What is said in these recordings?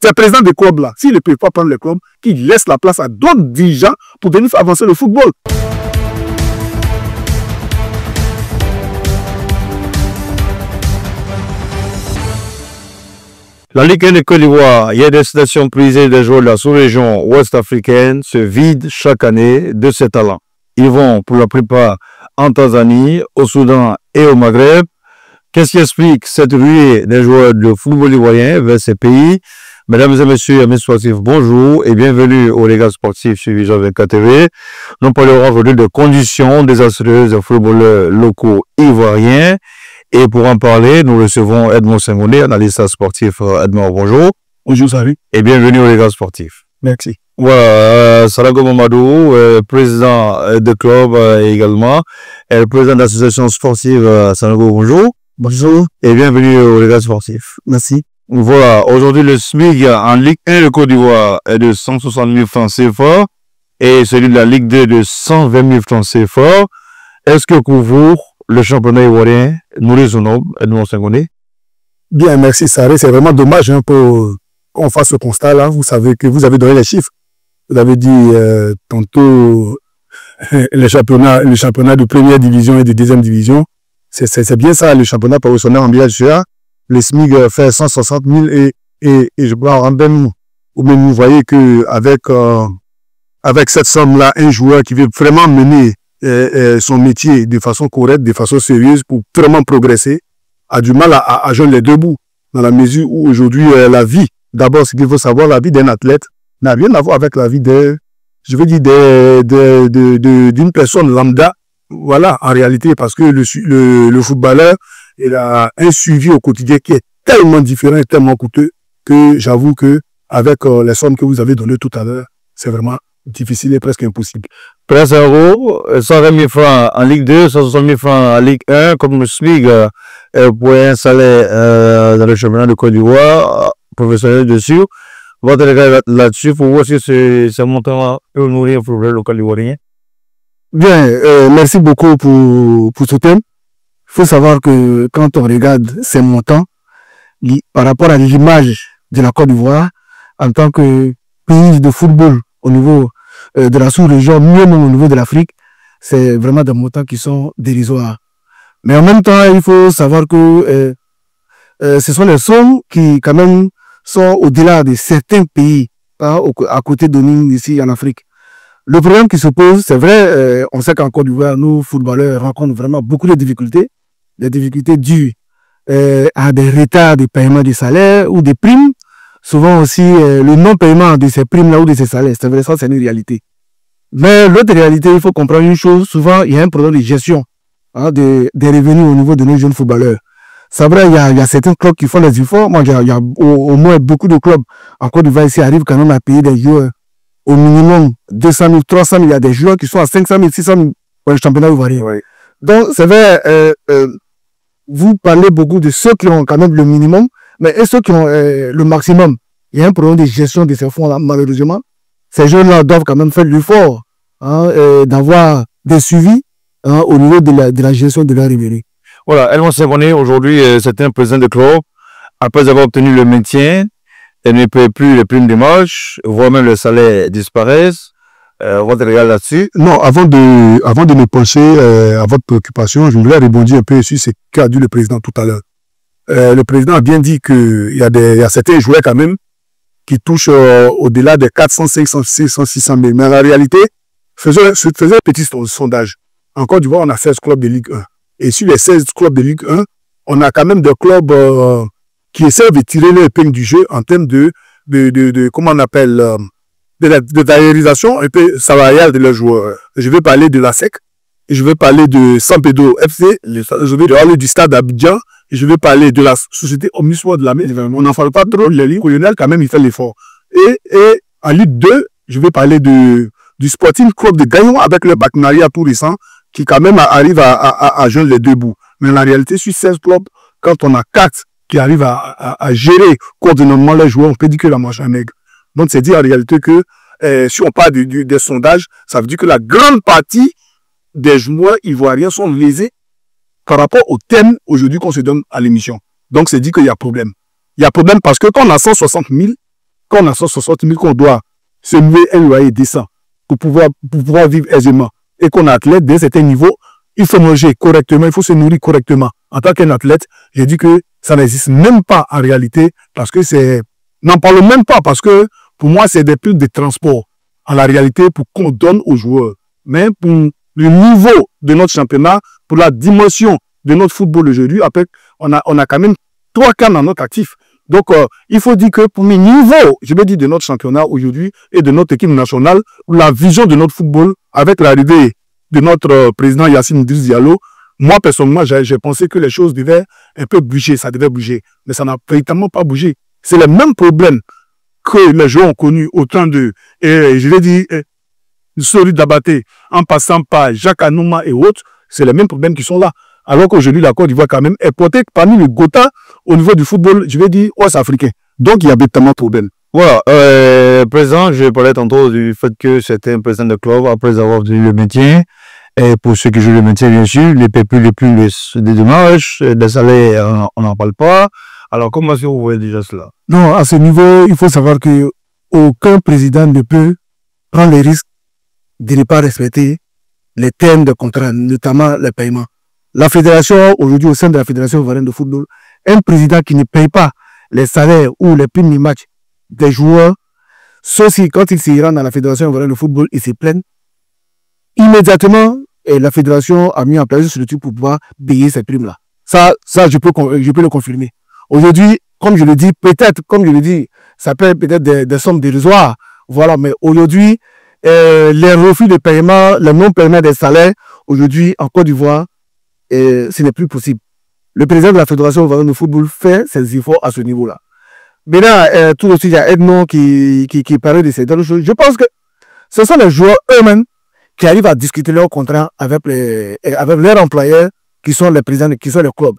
Ces présidents de clubs-là, s'ils ne peuvent pas prendre les clubs, qu'ils laissent la place à d'autres dirigeants pour venir faire avancer le football. La Ligue 1 de Côte d'Ivoire, il y a des stations prisées des joueurs de la sous-région ouest africaine se vident chaque année de ces talents. Ils vont pour la plupart en Tanzanie, au Soudan et au Maghreb. Qu'est-ce qui explique cette ruée des joueurs de football ivoirien vers ces pays? Mesdames et messieurs, amis sportifs, bonjour et bienvenue au Légal Sportif sur Vision 24 TV. Nous parlerons aujourd'hui de conditions désastreuses des footballeurs locaux ivoiriens. Et pour en parler, nous recevons Edmond Sengoné, analyste sportif. Edmond, bonjour. Bonjour, salut. Et bienvenue au Légal Sportif. Merci. Voilà, Salago Mamadou, président de club également, et président de l'association sportive Salago, bonjour. Bonjour. Et bienvenue au Légal Sportif. Merci. Voilà, aujourd'hui le SMIC en Ligue 1 de Côte d'Ivoire est de 160 000 francs CFA et celui de la Ligue 2 de 120 000 francs CFA. Est-ce que pour vous, le championnat ivoirien nous raisonnons, Edmond Sengoné? Bien, merci Saré. C'est vraiment dommage pour qu'on fasse ce constat-là. Vous savez que vous avez donné les chiffres. Vous avez dit tantôt le championnat de première division et de deuxième division. C'est bien ça, le championnat professionnel en BHA. Le SMIC fait 160 000 et je crois en même, ou même vous voyez que avec cette somme-là, un joueur qui veut vraiment mener son métier de façon correcte, de façon sérieuse pour vraiment progresser, a du mal à joindre les deux bouts. Dans la mesure où aujourd'hui, la vie, d'abord, ce qu'il faut savoir, la vie d'un athlète n'a rien à voir avec la vie d'une personne lambda. Voilà, en réalité, parce que le footballeur, il a un suivi au quotidien qui est tellement différent et tellement coûteux que j'avoue que avec les sommes que vous avez données tout à l'heure, c'est vraiment difficile et presque impossible. Presque euros, 120 000 francs en Ligue 2, 160 000 francs en Ligue 1, comme le SMIC pour un salaire dans le championnat de Côte d'Ivoire, professionnel dessus. Votre regard là-dessus, pour vous, si ce montant peut nourrir le problème local ivoirien? Bien, merci beaucoup pour ce thème. Il faut savoir que quand on regarde ces montants, par rapport à l'image de la Côte d'Ivoire, en tant que pays de football au niveau de la sous-région, mieux même au niveau de l'Afrique, c'est vraiment des montants qui sont dérisoires. Mais en même temps, il faut savoir que ce sont les sommes qui, quand même, sont au-delà de certains pays, à côté de nous, ici en Afrique. Le problème qui se pose, c'est vrai, on sait qu'en Côte d'Ivoire, nous, footballeurs, rencontrent vraiment beaucoup de difficultés. Des difficultés dues à des retards de paiement des salaires ou des primes. Souvent aussi, le non-paiement de ces primes-là ou de ces salaires, c'est vrai, ça, c'est une réalité. Mais l'autre réalité, il faut comprendre une chose, souvent, il y a un problème de gestion des revenus au niveau de nos jeunes footballeurs. C'est vrai, il y a certains clubs qui font des efforts. Moi, il y a au moins beaucoup de clubs en Côte d'Ivoire ici arrivent quand même à payer des joueurs au minimum 200 000, 300 000. Il y a des joueurs qui sont à 500 000, 600 000 pour le championnat ivoirien. Oui. Donc, c'est vrai, vous parlez beaucoup de ceux qui ont quand même le minimum, mais ceux qui ont le maximum, il y a un problème de gestion de ces fonds-là, malheureusement. Ces jeunes-là doivent quand même faire l'effort d'avoir des suivis au niveau de la gestion de leur revenus. Voilà, Edmond Sengoné, aujourd'hui, c'est un président de club. Après avoir obtenu le maintien, elle ne paie plus les primes de marche, voire même le salaire disparaissent. Votre regard là-dessus? Non, avant de me pencher à votre préoccupation, je voulais rebondir un peu sur ce qu'a dit le président tout à l'heure. Le président a bien dit qu'il y a certains joueurs quand même qui touchent au-delà des 400, 500, 600, 600 000. Mais en réalité, faisons un petit sondage. En Côte d'Ivoire, on a 16 clubs de Ligue 1. Et sur les 16 clubs de Ligue 1, on a quand même des clubs qui essaient de tirer leur épingle du jeu en termes de comment on appelle, de la réalisation un peu salariale de leurs joueurs. Je vais parler de la SEC, et je vais parler de San Pedro FC, je vais parler du Stade Abidjan, et je vais parler de la société Omnisport de la mer. On n'en parle pas trop, le colonel quand même il fait l'effort. Et en Ligue 2, je vais parler du Sporting Club de Gagnon avec le partenariat tout récent, qui quand même arrive à joindre les deux bouts. Mais en réalité, sur 16 clubs, quand on a 4 qui arrivent à gérer coordonnément les joueurs, on peut dire que la marche est maigre. Donc, c'est dire en réalité que si on parle des sondages, ça veut dire que la grande partie des joueurs ivoiriens sont lésés par rapport au thème aujourd'hui qu'on se donne à l'émission. Donc, c'est dit qu'il y a problème. Il y a problème parce que quand on a 160 000, quand on a 160 000, qu'on doit se louer un loyer décent pour pouvoir vivre aisément, et qu'on est athlète d'un certain niveau, il faut manger correctement, il faut se nourrir correctement. En tant qu'un athlète, j'ai dit que ça n'existe même pas en réalité, parce que c'est... N'en parlons même pas, parce que pour moi, c'est des plus de transport en la réalité pour qu'on donne aux joueurs. Mais pour le niveau de notre championnat, pour la dimension de notre football aujourd'hui, après, on a quand même 3 camps dans notre actif. Donc, il faut dire que pour le niveau, je veux dire, de notre championnat aujourd'hui et de notre équipe nationale, la vision de notre football, avec l'arrivée de notre président Yacine Idriss Diallo, moi, personnellement, j'ai pensé que les choses devaient un peu bouger, ça devait bouger. Mais ça n'a véritablement pas bougé. C'est le même problème que les joueurs ont connu au temps de, je l'ai dit, Sori Dabaté, en passant par Jacques Anouma et autres, c'est les mêmes problèmes qui sont là. Alors qu'aujourd'hui, la Côte d'Ivoire, quand même, est portée parmi les Gotha au niveau du football, je vais dire, ouest-africain. Donc, il y a tellement de problèmes. Voilà, président, je parlais tantôt du fait que c'était un président de club après avoir obtenu le maintien. Et pour ceux qui jouent le maintien, bien sûr, les pépites les plus des dommages, des salaires, on n'en parle pas. Alors, comment est-ce que vous voyez déjà cela? Non, à ce niveau, il faut savoir que aucun président ne peut prendre les risques de ne pas respecter les termes de contrat, notamment les paiements. La fédération, aujourd'hui, au sein de la fédération ivoirienne de football, un président qui ne paye pas les salaires ou les primes de match des joueurs, ceux-ci, quand ils s'y rendent dans la fédération ivoirienne de football, ils se plaignent. Immédiatement, la fédération a mis en place une structure pour pouvoir payer ces primes-là. Ça, je peux le confirmer. Aujourd'hui, comme je le dis, peut-être, comme je le dis, ça peut être peut-être des sommes dérisoires. Voilà, mais aujourd'hui, les refus de paiement, le non-paiement des salaires, aujourd'hui, en Côte d'Ivoire, ce n'est plus possible. Le président de la Fédération ivoirienne de football fait ses efforts à ce niveau-là. Maintenant, tout aussi, il y a Edmond qui parlait de ces choses. Je pense que ce sont les joueurs eux-mêmes qui arrivent à discuter leur contrat avec leurs employeurs qui sont les présidents, qui sont les clubs.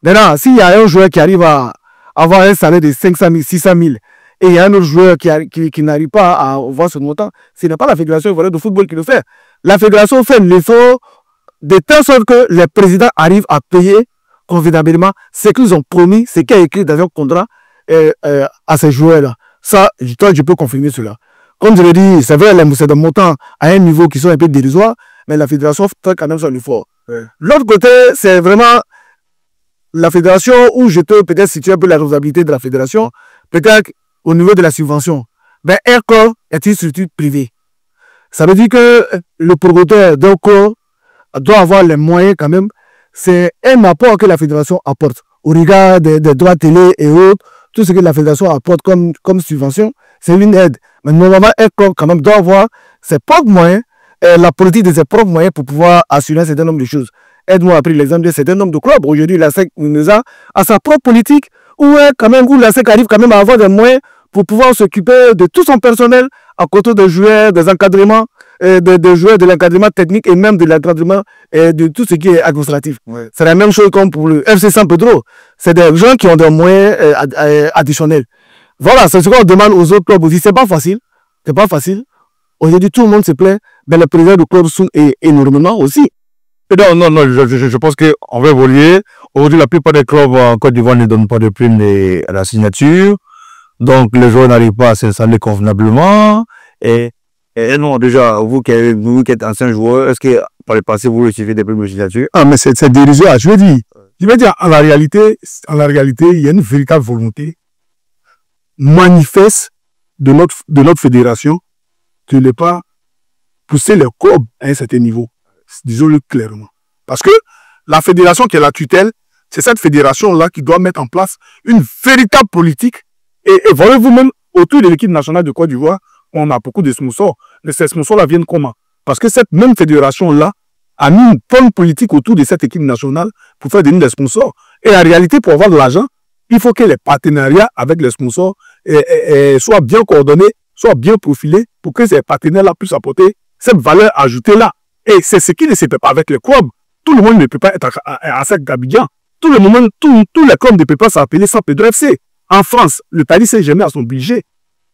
Maintenant, s'il y a un joueur qui arrive à avoir un salaire de 500 000, 600 000, et il y a un autre joueur qui n'arrive pas à avoir ce montant, ce n'est pas la Fédération ivoirienne de football qui le fait. La Fédération fait l'effort de telle sorte que les présidents arrivent à payer convenablement ce qu'ils ont promis, ce qui est écrit dans un contrat à ces joueurs-là. Ça, je peux confirmer cela. Comme je l'ai dit, c'est vrai, c'est des montants à un niveau qui sont un peu dérisoires, mais la Fédération fait quand même son effort. Ouais. L'autre côté, c'est vraiment la Fédération où je peux peut-être situer un peu la responsabilité de la Fédération, peut-être au niveau de la subvention. Mais un corps est une structure privée. Ça veut dire que le promoteur d'un corps doit avoir les moyens quand même. C'est un apport que la Fédération apporte. Au regard des droits télé et autres, tout ce que la Fédération apporte comme subvention, c'est une aide. Mais normalement, un club quand même doit avoir ses propres moyens, la politique de ses propres moyens pour pouvoir assurer un certain nombre de choses. Aide-moi à prendre l'exemple d'un certain nombre de clubs. Aujourd'hui, la SEC a sa propre politique où la SEC arrive quand même à avoir des moyens pour pouvoir s'occuper de tout son personnel à côté des joueurs, des encadrements, des joueurs, de l'encadrement technique et même de l'encadrement de tout ce qui est administratif. Ouais. C'est la même chose comme pour le FC San Pedro. C'est des gens qui ont des moyens additionnels. Voilà, c'est ce qu'on demande aux autres clubs aussi. C'est pas facile. C'est pas facile. Aujourd'hui, tout le monde se plaît. Mais le président du club sont énormément aussi. Non, je pense qu'on va évoluer. Aujourd'hui, la plupart des clubs en Côte d'Ivoire ne donnent pas de prime à la signature. Donc, les joueurs n'arrivent pas à s'installer convenablement. Et non, déjà, vous qui êtes ancien joueur, est-ce que par le passé, vous recevez des primes de signature? Ah, mais c'est dérisoire. Je veux dire, en la réalité, il y a une véritable volonté manifeste de notre fédération de ne pas pousser les clubs à un certain niveau. Disons-le clairement. Parce que la fédération qui est la tutelle, c'est cette fédération-là qui doit mettre en place une véritable politique. Et voyez-vous même, autour de l'équipe nationale de Côte d'Ivoire, on a beaucoup de sponsors. Mais ces sponsors-là viennent comment? Parce que cette même fédération-là a mis une bonne politique autour de cette équipe nationale pour faire venir des sponsors. Et en réalité, pour avoir de l'argent, il faut que les partenariats avec les sponsors soient bien coordonnés, soient bien profilés pour que ces partenaires-là puissent apporter cette valeur ajoutée-là. Et c'est ce qui ne se fait pas avec les clubs. Tout le monde ne peut pas être à SEC d'Abidjan. Tous les clubs ne peuvent pas s'appeler San Pedro FC. En France, le Paris Saint-Germain a son budget.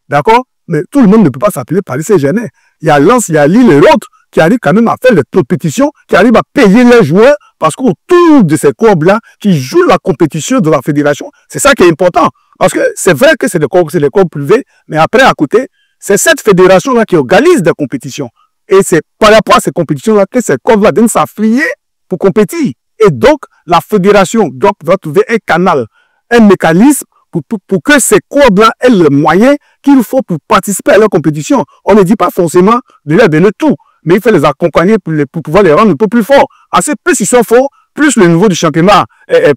D'accord? Mais tout le monde ne peut pas s'appeler Paris Saint-Germain. Il y a Lens, il y a Lille et l'autre qui arrivent quand même à faire les compétitions, qui arrivent à payer les joueurs, parce qu'autour de ces clubs-là, qui jouent la compétition de la fédération, c'est ça qui est important. Parce que c'est vrai que c'est des clubs privés, mais après, à côté, c'est cette fédération-là qui organise des compétitions. Et c'est par rapport à ces compétitions-là que ces clubs-là viennent s'affilier pour compétir. Et donc, la fédération doit trouver un canal, un mécanisme pour que ces clubs-là aient le moyen qu'il faut pour participer à leur compétition. On ne dit pas forcément de leur donner tout, mais il faut les accompagner pour pouvoir les rendre un peu plus forts. Assez plus ils sont forts, plus le niveau du championnat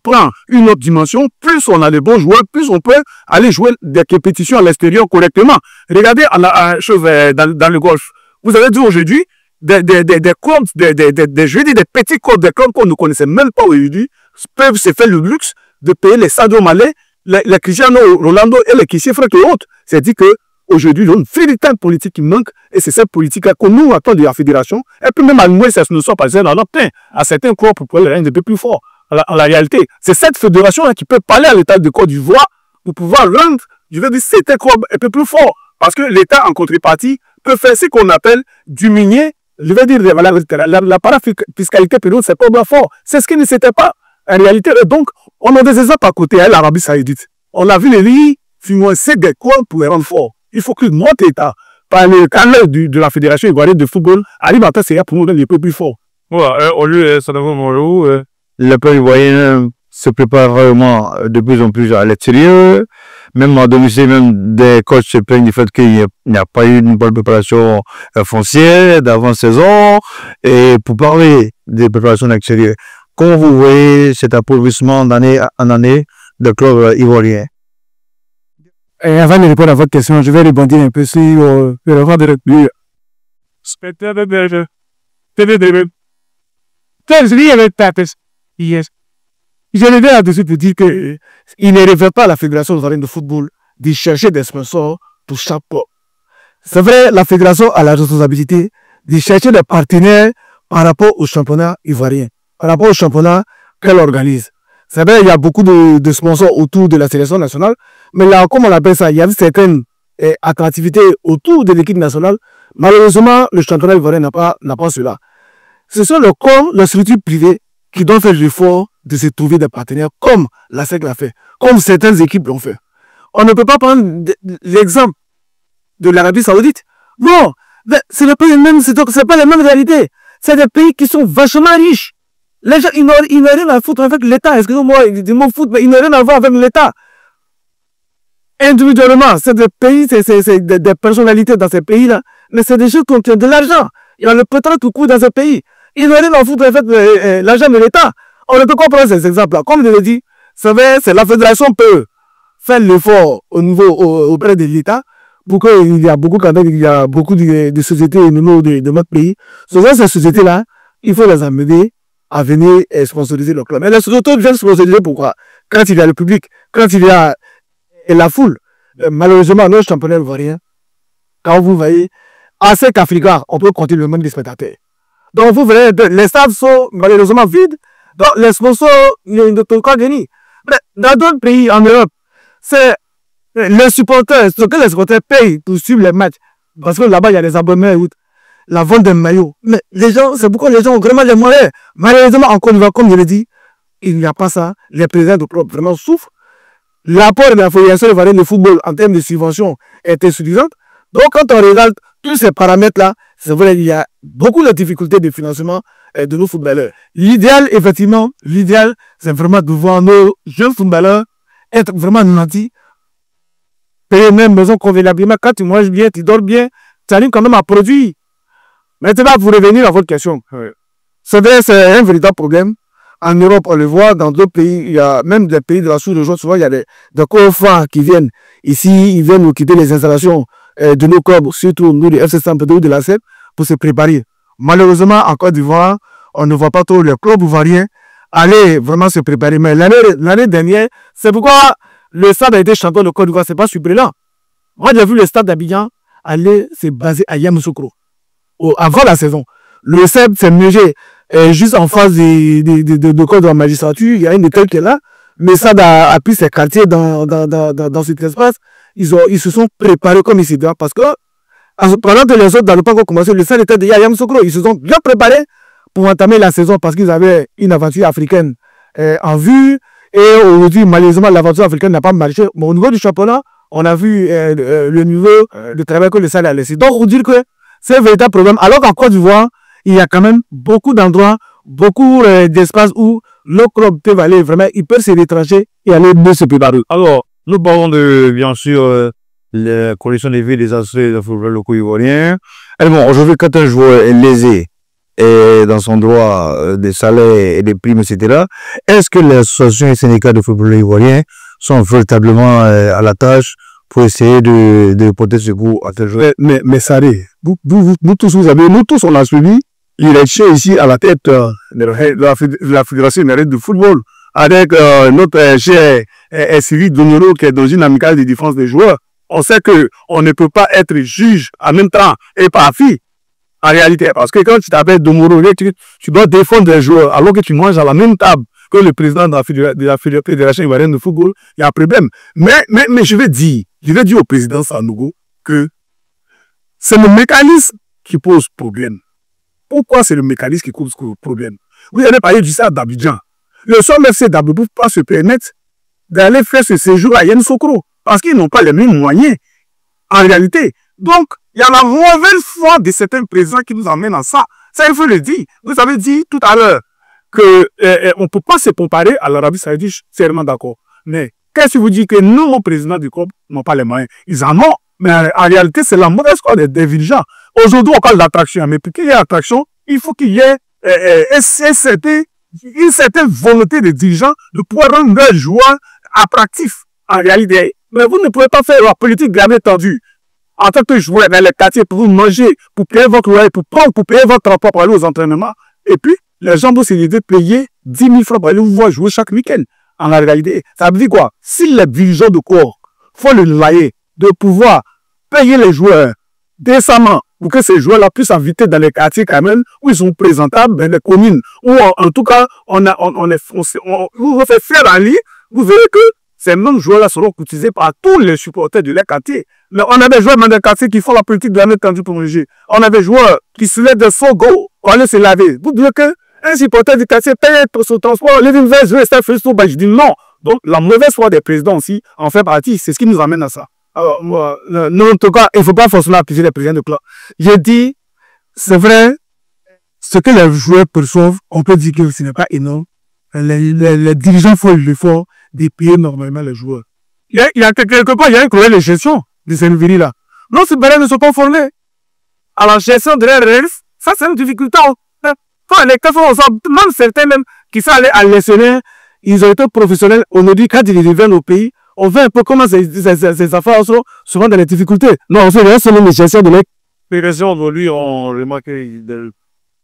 prend une autre dimension, plus on a de bons joueurs, plus on peut aller jouer des compétitions à l'extérieur correctement. Regardez dans le golf. Vous avez dit aujourd'hui, des clubs, des petits clubs, des clubs qu'on ne connaissait même pas aujourd'hui, peuvent se faire le luxe de payer les Sadio Mané, les Cristiano Ronaldo et les Kessié Franck et autres. C'est-à-dire qu'aujourd'hui, il y a une véritable politique qui manque, et c'est cette politique-là que nous attendons de la fédération, et puis même à nous, ça ne soit pas dans notre temps, à certains clubs pour pouvoir les rendre un peu plus forts. En la réalité, c'est cette fédération-là qui peut parler à l'État de Côte d'Ivoire pour pouvoir rendre, je veux dire, certains clubs un peu plus forts. Parce que l'État, en contrepartie, peut faire ce qu'on appelle diminuer, je veux dire, la parafiscalité pour ces clubs-là forts. C'est ce qui ne s'était pas en réalité. Donc, on a des exemples à côté, à l'Arabie Saoudite. On a vu les lits financer des clubs pour les rendre forts. Il faut que notre État, par le canal de la Fédération ivoirienne de football, arrive à faire ça pour nous rendre les peu plus forts. Ouais, au lieu de le peuple ivoirien se prépare vraiment de plus en plus à l'extérieur. Même à domicile, même des coachs se plaignent du fait qu'il n'y a pas eu une bonne préparation foncière d'avant-saison. Et pour parler des préparations extérieures, comment vous voyez cet appauvrissement d'année en année de clubs ivoiriens? Et avant de répondre à votre question, je vais rebondir un peu sur le revoir de retenue. Je reviens là-dessus pour dire qu'il ne revient pas à la Fédération ivoirienne de football de chercher des sponsors pour chaque club. C'est vrai, la Fédération a la responsabilité de chercher des partenaires par rapport au championnat ivoirien, par rapport au championnat qu'elle organise. C'est vrai, il y a beaucoup de sponsors autour de la sélection nationale, mais là, comme on appelle ça, il y a une certaine attractivité autour de l'équipe nationale. Malheureusement, le championnat ivoirien n'a pas cela. Ce sont les structures privées qui doivent faire l'effort de se trouver des partenaires comme la SEC l'a fait, comme certaines équipes l'ont fait. On ne peut pas prendre l'exemple de l'Arabie Saoudite. Non, ce n'est pas les mêmes réalités. C'est des pays qui sont vachement riches. Les gens, ils n'ont rien à foutre avec l'État. Excusez-moi, du mot foot, mais ils n'ont rien à voir avec l'État. Individuellement, c'est des pays, c'est des personnalités dans ces pays-là, mais c'est des gens qui ont de l'argent. Il y a le pétrole tout court dans ces pays. Ils n'ont rien à foutre avec l'argent de l'État. On ne peut pas prendre ces exemples-là. Comme je l'ai dit, c'est la fédération peut faire l'effort au niveau auprès de l'État pour qu'il y a beaucoup de sociétés au niveau de notre pays. Souvent, ces sociétés-là, il faut les amener à venir sponsoriser le club. Mais les sociétés viennent sponsoriser pourquoi? Quand il y a le public, quand il y a la foule. Malheureusement, nos championnats ivoiriens, quand vous voyez, à SEC Africa, on peut compter le nombre de spectateurs. Donc, vous verrez, les stades sont malheureusement vides. Donc, les sponsors, ils ne peuvent pas gagner. Dans d'autres pays en Europe, c'est les supporters, ce que les supporters payent pour suivre les matchs. Parce que là-bas, il y a des abonnements, la vente des maillots. Mais les gens, c'est pourquoi les gens ont vraiment les moyens. Malheureusement, encore une fois, comme je l'ai dit, il n'y a pas ça. Les présidents de club vraiment souffrent. L'apport de la Fédération ivoirienne de football en termes de subventions est insuffisant. Donc, quand on regarde tous ces paramètres-là, c'est vrai, il y a beaucoup de difficultés de financement de nos footballeurs. L'idéal, effectivement, c'est vraiment de voir nos jeunes footballeurs être vraiment nantis, payer même maison convenablement. Quand tu manges bien, tu dors bien, tu arrives quand même à produire. Maintenant, pour revenir à votre question, c'est vrai, c'est un véritable problème. En Europe, on le voit, dans d'autres pays, il y a même des pays de la sous-région, souvent il y a des coffres qui viennent ici, ils viennent nous quitter les installations de nos clubs, surtout nous, les FC Sampdoria de la SEP, pour se préparer. Malheureusement, en Côte d'Ivoire, on ne voit pas trop les clubs ivoiriens aller vraiment se préparer. Mais l'année dernière, c'est pourquoi le stade a été champion de Côte d'Ivoire, c'est pas surprenant. Moi, j'ai vu le stade d'Abidjan aller se baser à Yamoussoukro avant la saison. Le CEP s'est mieux juste en face de corps de la magistrature, il y a une école qui est là, mais ça a pris ses quartiers dans cet espace, ils se sont préparés comme ils se doivent, parce que Pendant que les autres dans le parc ont commencé, le seul était de Yamoussoukro. Ils se sont bien préparés pour entamer la saison parce qu'ils avaient une aventure africaine en vue. Et aujourd'hui, malheureusement, l'aventure africaine n'a pas marché. Mais au niveau du championnat, on a vu le niveau de travail que le SAD a laissé. Donc, on dit que c'est un véritable problème. Alors qu'en Côte d'Ivoire, il y a quand même beaucoup d'endroits, beaucoup d'espaces où le club peut aller vraiment, il peut se retrancher et aller mieux se préparer. Alors, nous parlons de, bien sûr, la condition de vie des athlètes de football locaux ivoiriens. Et bon, aujourd'hui, quand un joueur est lésé et dans son droit des salaires et des primes, etc., est-ce que les associations et syndicats de football ivoiriens sont véritablement à la tâche pour essayer de porter secours à tel joueur? Mais Saré, nous tous, nous tous, on a suivi. Il est ici à la tête de la Fédération de football avec notre cher Cyril Donoro qui est dans une amicale de défense des joueurs. On sait qu'on ne peut pas être juge en même temps et parti en réalité. Parce que quand tu t'appelles Donoro, tu dois défendre les joueurs alors que tu manges à la même table que le président de la Fédération ivoirienne de football. Il y a un problème. Mais je vais dire au président Sanogo que c'est le mécanisme qui pose problème. Pourquoi c'est le mécanisme qui cause problème? Vous avez parlé du stade d'Abidjan. Le seul FC d'Abidjan ne peut pas se permettre d'aller faire ce séjour à Yamoussoukro parce qu'ils n'ont pas les mêmes moyens en réalité. Donc, il y a la mauvaise foi de certains présidents qui nous emmènent à ça. Ça, il faut le dire. Vous avez dit tout à l'heure qu'on ne peut pas se comparer à l'Arabie Saoudite, je suis certainement d'accord. Mais qu'est-ce que vous dites que nous, nos présidents du club, n'ont pas les moyens? Ils en ont. Mais en réalité, c'est la mauvaise foi des dirigeants. Aujourd'hui, on parle d'attraction. Mais pour qu'il y ait attraction, il faut qu'il y ait une certaine volonté des dirigeants de pouvoir rendre leurs joueurs attractifs en réalité. Mais vous ne pouvez pas faire la politique bien étendue en tant que joueur dans les quartiers pour vous manger, pour payer votre loyer, pour payer votre transport pour aller aux entraînements. Et puis, les gens doivent se dire de payer 10 000 francs pour aller vous voir jouer chaque week-end. En réalité, ça veut dire quoi? Si les dirigeants de corps font le loyer de pouvoir payer les joueurs décemment pour que ces joueurs-là puissent inviter dans les quartiers quand même où ils sont présentables, dans les communes, où en tout cas on vous fait faire en ligne, vous verrez que ces mêmes joueurs-là seront cotisés par tous les supporters de leur quartier. Mais on a des joueurs dans les quartiers qui font la politique de la tendue pour manger. On a des joueurs qui se lèvent de faux go pour aller se laver. Vous dites qu'un supporter du quartier paye pour son transport, les vers jouer, c'est fait sous, je dis non. Donc la mauvaise foi des présidents aussi en fait partie, c'est ce qui nous amène à ça. Alors, moi, non, en tout cas, il ne faut pas forcément accuser les présidents de club. J'ai dit, c'est vrai, ce que les joueurs perçoivent, on peut dire que ce n'est pas énorme. Les dirigeants font l'effort de payer normalement les joueurs. Il y a quelque part, il y a un problème de gestion de ces là. Non, ces barrières ne sont pas formés à la gestion de leurs rêves. Ça, c'est une difficulté. Quand les cas sont ensemble, même certains même qui sont allés à l'ESN, ils ont été professionnels. On nous dit, quand ils reviennent au pays, on voit un peu comment ces affaires sont souvent dans les difficultés. Non, on fait rien sur les gestions de l'équipe. Fédération, aujourd'hui, on remarque que les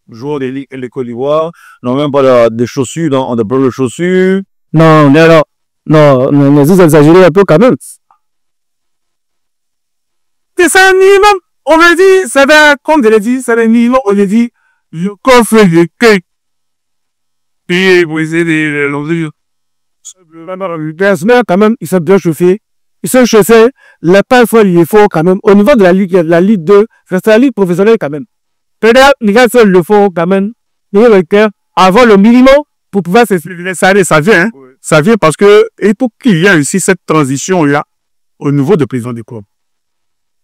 joueurs de l'école d'Ivoire n'ont même pas de chaussures, on a pas de chaussures. Non, mais vous exagérez un peu quand même. C'est un minimum. On me dit, c'est comme je l'ai dit, c'est un minimum. On me dit, je coffre le cake. Puis, vous essayez de l'enlever. Quand même, ils sont bien chauffés. Ils sont chauffés. Les pas il faut quand même. Au niveau de la Ligue 2, c'est la Ligue professionnelle quand même. Peut-être, les gars, le font quand même. Avoir le minimum pour pouvoir s'exprimer. Ça vient, hein? Oui. Ça vient parce que, et pour qu'il y ait aussi cette transition-là, au niveau de président des clubs.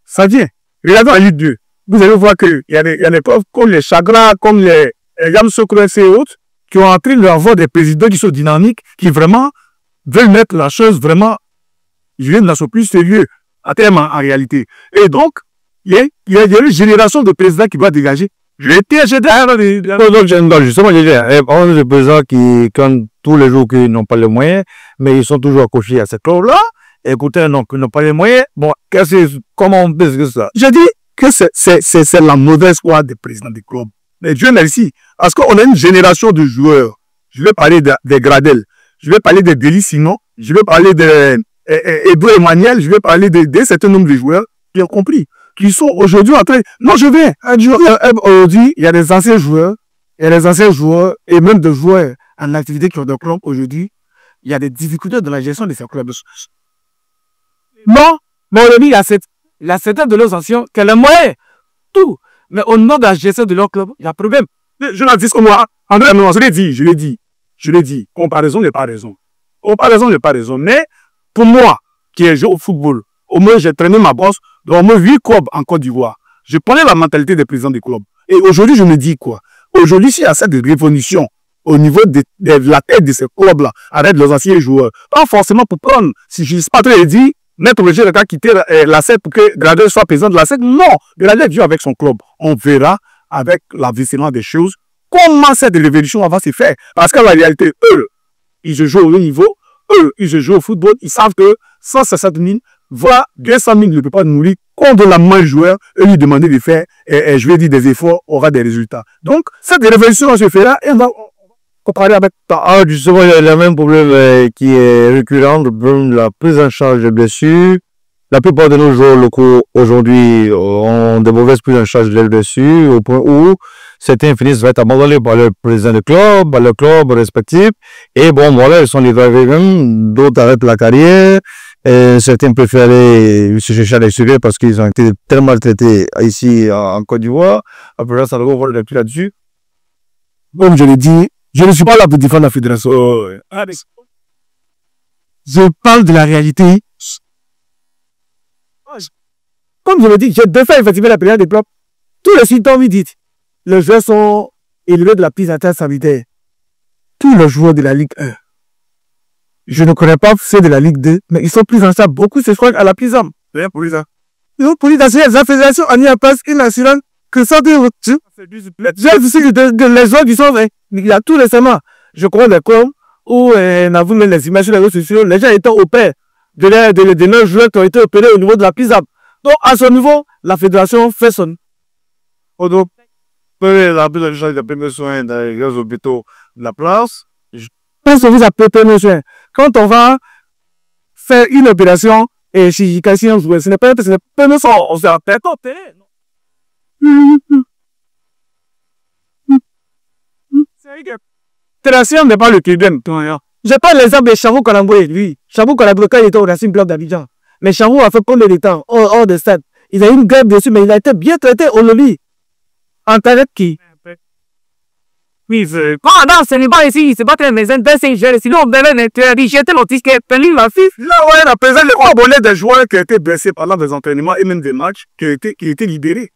Ça vient. Regardez la Ligue 2. Vous allez voir qu'il y a des clubs comme les Chagra, comme les Yamoussoukro et autres, qui ont entré d'avoir des présidents qui sont dynamiques, qui vraiment veulent mettre la chose vraiment, je viens de plus sérieux, à terme en réalité. Et donc, il y a une génération de présidents qui va dégager. Justement, on a des présidents qui, quand tous les jours, qui n'ont pas les moyens, mais ils sont toujours accrochés à cette club-là. Écoutez, non, qui n'ont pas les moyens. Bon, comment on peut dire ça? Je dis que c'est la mauvaise foi des présidents des clubs. Mais Dieu merci. Parce qu'on a une génération de joueurs. Je vais parler des Gradel. Je vais parler des Delissino. Je vais parler des Ebro Emmanuel. Je vais parler d'un certain nombre de joueurs qui ont compris. Qui sont aujourd'hui en train. Non, je vais. Aujourd'hui, il y a des anciens joueurs. Il y a des anciens joueurs et même des joueurs en activité qui ont des clubs aujourd'hui. Il y a des difficultés dans la gestion de ces clubs. Non, mais aujourd'hui, il la certaine de leurs anciens, qu'elle est moyenne, tout. Mais au nom de la gestion de leur club, il y a problème. Je l'ai dit comme moi, André, je l'ai dit, comparaison n'est pas raison. Comparaison n'est pas raison. Mais pour moi, qui ai joué au football, au moins j'ai traîné ma bosse dans au moins 8 clubs en Côte d'Ivoire. Je prenais la mentalité des présidents des clubs. Et aujourd'hui, je me dis quoi? Aujourd'hui, s'il y a cette révolution au niveau de la tête de ces clubs-là, avec les anciens joueurs, pas forcément pour prendre, si je ne sais pas très dit, mettre obligé de quitter la SEC pour que Gradel soit président de la SEC. Non, Gradel joue avec son club. On verra avec la vision des choses comment cette révolution va se faire. Parce qu'en réalité, eux, ils jouent au haut niveau, eux, ils jouent au football, ils savent que 160 000, voilà, 200 000 ne peut pas nourrir. Contre la main joueur, eux lui demander de faire, je vais dire, des efforts, aura des résultats. Donc, cette révolution se fera et on va comparer avec... Ah, justement, il y a le même problème qui est récurrent, le problème de la prise en charge des blessures. La plupart de nos joueurs locaux aujourd'hui ont de mauvaises prises en charge des blessures, au point où certains finissent par être abandonnés par leur président de club, par leur club respectif. Et bon, voilà, ils sont livrés eux-mêmes, d'autres arrêtent la carrière. Et certains préfèrent aller se chercher à l'extérieur parce qu'ils ont été tellement maltraités ici en Côte d'Ivoire. Après ça, on va le plus là-dessus. Comme je l'ai dit, je ne suis pas là pour défendre la fédération. Je parle de la réalité. Comme je l'ai dit, j'ai défait effectivement la période des clubs. Tous les symptômes, ils disent, les joueurs sont élevés de la prise en terre sanitaire. Tous les joueurs de la Ligue 1. Je ne connais pas ceux de la Ligue 2, mais ils sont pris en charge. Beaucoup se soignent à la prison. Rien pour ça. Ils ont pris la fédération en y a pas une assurance que ça de les joueurs qui sont, il y a tout récemment, je crois, les clubs où on a vu même les images sur les réseaux sociaux, les gens étaient opérés de leurs joueurs qui ont été opérés au niveau de la prison. Donc, à ce niveau, la fédération fait son. Donc, la prise en charge des premiers soins dans les hôpitaux de la place. Un service à premiers soins. Quand on va faire une opération et chirurgicale, ce n'est pas un premier soin, on s'est appelé. Fédération n'est pas le problème. Je parle l'exemple de Charou Kalamboué, lui. Charou Kalamboué, quand il était au Racing Club d'Abidjan. Mais Charou a fait combien de temps hors de stade? Il a eu une grève dessus, mais il a été bien traité, on le lit. En tarif qui? Oui, non, ce n'est pas ici, c'est pas très maison de Saint-Gilles. Sinon, on devait l'interdire. J'étais l'autiste qui est payé la FIF. Là, ouais, la présence des abonnés des joueurs qui ont été blessés pendant des entraînements et même des matchs qui ont été libérés.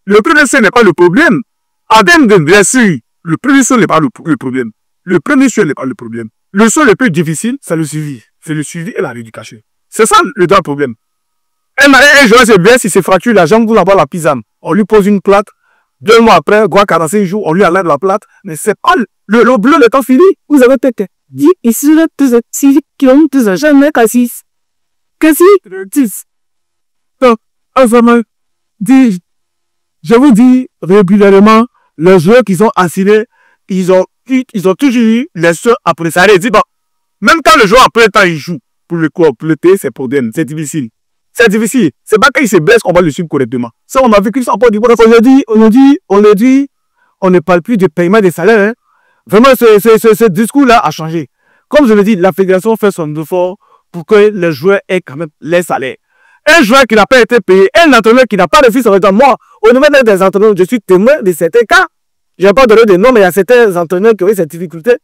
Le premier soin n'est pas le problème. En termes de blessure, le premier soin n'est pas le problème. Le premier soin n'est pas le problème. Le soin le plus difficile, c'est le suivi. C'est le suivi et la rééducation. C'est ça le grand problème. Un joueur se blesse, il se fracture la jambe, vous l'avez la pisane. On lui pose une plate. 2 mois après, 45 jours, on lui enlève la plate. Mais c'est pas le bleu, le temps fini. Vous avez peut-être dit, ici, le 6 km, jamais qu'à 6. Qu'est-ce que 10? Donc, vraiment, je vous dis régulièrement, les joueurs qui sont assurés, ils ont toujours eu les soins après ça. Dit, bon, même quand le joueur après le temps, il joue pour le corps, pour le thé, c'est problème, c'est difficile. C'est difficile. C'est pas quand il se blesse qu'on va le suivre correctement. Ça, on a vécu ça en Côte d'Ivoire. On ne parle plus de paiement des salaires. Hein. Vraiment, ce discours-là a changé. Comme je le dis, la fédération fait son effort pour que les joueurs aient quand même les salaires. Un joueur qui n'a pas été payé, un entraîneur qui n'a pas reçu son résultat. Moi, au niveau des entraîneurs, je suis témoin de certains cas. Je ne vais pas donner de nom, mais il y a certains entraîneurs qui ont eu cette difficulté.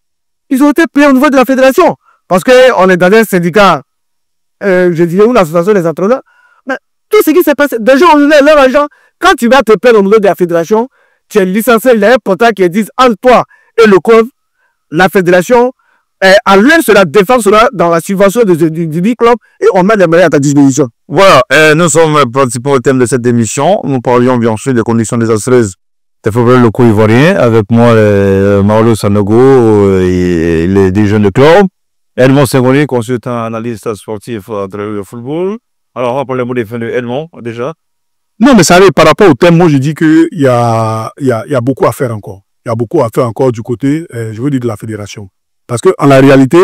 Ils ont été payés au niveau de la fédération. Parce qu'on est dans un syndicat, je dirais, une association des entraîneurs. Mais tout ce qui s'est passé, déjà, on est leur agent. Quand tu vas te payer au niveau de la fédération, tu es licencié, il y a un portail qui dit entre toi et le club, la fédération, en l'air cela défend cela dans la subvention du club et on met les moyens à ta disposition. Voilà, nous sommes participants au thème de cette émission. Nous parlions bien sûr des conditions désastreuses des footballeurs locaux ivoiriens. Avec moi, Maolo Sanogo et les jeunes de club. Edmond Sengoni, consultant analyste sportif à travers le football. Alors, on va parler mot de fin de Edmond, déjà. Non, mais ça arrive par rapport au thème, moi je dis qu'il y a beaucoup à faire encore. Il y a beaucoup à faire encore du côté, je veux dire, de la fédération. Parce qu'en la réalité,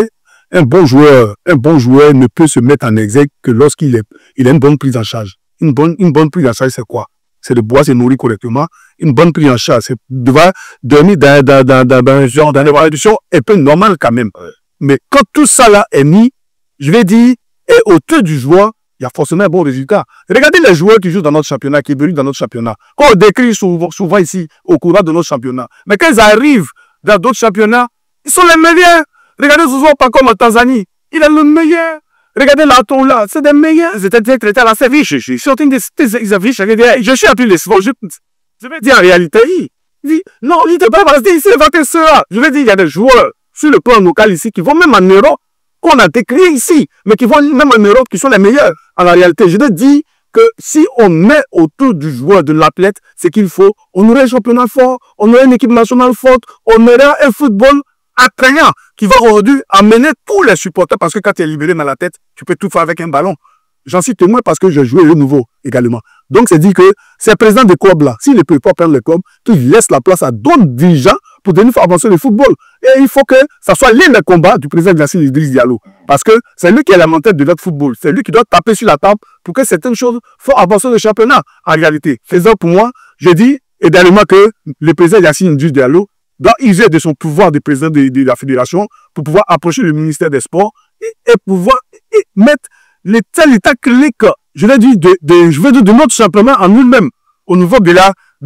un bon joueur ne peut se mettre en exergue que lorsqu'il a une bonne prise en charge. Une bonne prise en charge, c'est quoi? C'est de boire, se nourrir correctement. Une bonne prise en charge, c'est de dormir dans un genre d'évolution un peu normal quand même. Mais quand tout ça là est mis, je vais dire, est autour du joueur, il y a forcément un bon résultat. Regardez les joueurs qui jouent dans notre championnat, qui évoluent dans notre championnat. Quand on décrit souvent ici, au courant de notre championnat. Mais quand ils arrivent dans d'autres championnats, ils sont les meilleurs. Regardez souvent pas comme en Tanzanie. Il est le meilleur. Regardez l'Aton là, c'est des meilleurs. C'était traités là, c'est riche. Je suis en train de je suis en train de je vais dire en réalité, non, il ne peut pas se dire ici, je vais dire, il y a des joueurs sur le plan local ici qui vont même en Europe, qu'on a décrit ici, mais qui vont même en Europe, qui sont les meilleurs. En réalité, je te dis que si on met autour du joueur, de l'athlète, c'est qu'il faut, on aurait un championnat fort, on aurait une équipe nationale forte, on aurait un football attrayant qui va aujourd'hui amener tous les supporters parce que quand tu es libéré dans la tête, tu peux tout faire avec un ballon. J'en suis témoin parce que je jouais le nouveau également. Donc, c'est dit que ces présidents de club là, s'ils ne peuvent pas prendre le club, qu'ils laissent la place à d'autres dirigeants pour donner avancer le football. Et il faut que ça soit l'un des combats du président Yassine Idriss Diallo. Parce que c'est lui qui est la tête de notre football. C'est lui qui doit taper sur la table pour que certaines choses fassent avancer le championnat. En réalité, faisant pour moi, je dis également que le président Yassine Idriss Diallo doit user de son pouvoir de président de la fédération pour pouvoir approcher le ministère des Sports et pouvoir mettre l'état clinique, je l'ai dit, de notre championnat en nous-mêmes, au niveau de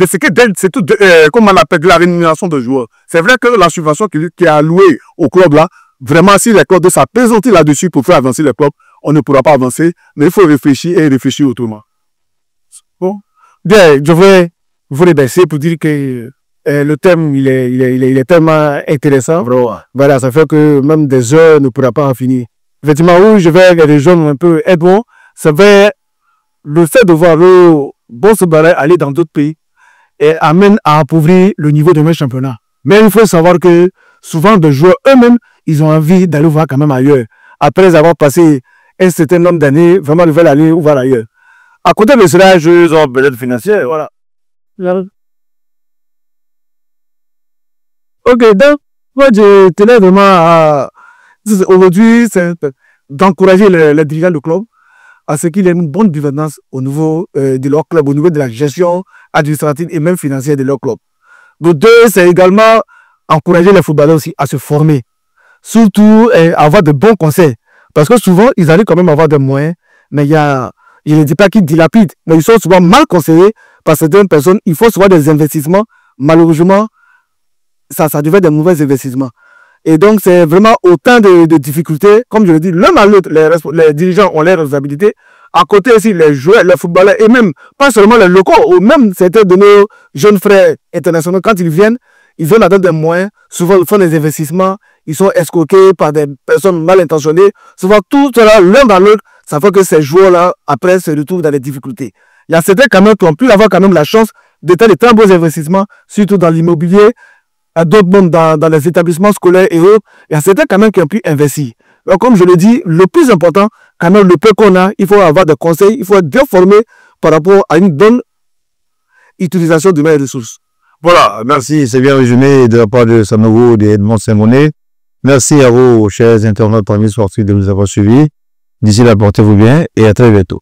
ce que c'est tout, comme on appelle, de la rémunération de joueurs. C'est vrai que la subvention qui est allouée au club là, vraiment, si les clubs de s'apaisantir là-dessus pour faire avancer les clubs, on ne pourra pas avancer, mais il faut réfléchir et réfléchir autrement. Bon. Bien, je voudrais vous remercier pour dire que le thème, il est tellement intéressant. Vraiment. Voilà, ça fait que même des heures ne pourra pas en finir. Effectivement, où je vais rejoindre un peu Edouard, ça va le fait de voir le bon se barrer aller dans d'autres pays et amène à appauvrir le niveau de mes championnats. Mais il faut savoir que souvent, les joueurs eux-mêmes, ils ont envie d'aller voir quand même ailleurs. Après avoir passé un certain nombre d'années, vraiment, ils veulent aller voir ailleurs. À côté de cela, ils ont peut-être financier, voilà. Ok, donc, moi, je tenais vraiment à... Aujourd'hui, c'est d'encourager les dirigeants du club à ce qu'il y ait une bonne gouvernance au niveau de leur club, au niveau de la gestion administrative et même financière de leur club. Donc, deux, c'est également encourager les footballeurs aussi à se former. Surtout, avoir de bons conseils. Parce que souvent, ils arrivent quand même à avoir des moyens, mais il y a, je ne dis pas qu'ils dilapident, mais ils sont souvent mal conseillés par certaines personnes. Il faut souvent des investissements. Malheureusement, ça devient des mauvais investissements. Et donc, c'est vraiment autant de difficultés. Comme je le dis, l'un à l'autre, les dirigeants ont leurs responsabilités. À côté aussi, les joueurs, les footballeurs, et même, pas seulement les locaux, ou même certains de nos jeunes frères internationaux, quand ils viennent attendre des moyens. Souvent, ils font des investissements. Ils sont escroqués par des personnes mal intentionnées. Souvent, tout cela, l'un dans l'autre, ça fait que ces joueurs-là, après, se retrouvent dans des difficultés. Il y a certains quand même qui ont pu avoir quand même la chance de faire de très beaux investissements, surtout dans l'immobilier, à d'autres mondes dans les établissements scolaires et autres. Il y a certains quand même qui ont pu investir. Donc, comme je le dis, le plus important, quand même, le peu qu'on a, il faut avoir des conseils, il faut être bien formé par rapport à une bonne utilisation de mes ressources. Voilà, merci, c'est bien résumé de la part de Sanogo et Edmond Saint-Monet. Merci à vous, chers internautes parmi sportifs, de nous avoir suivis. D'ici là, portez-vous bien et à très bientôt.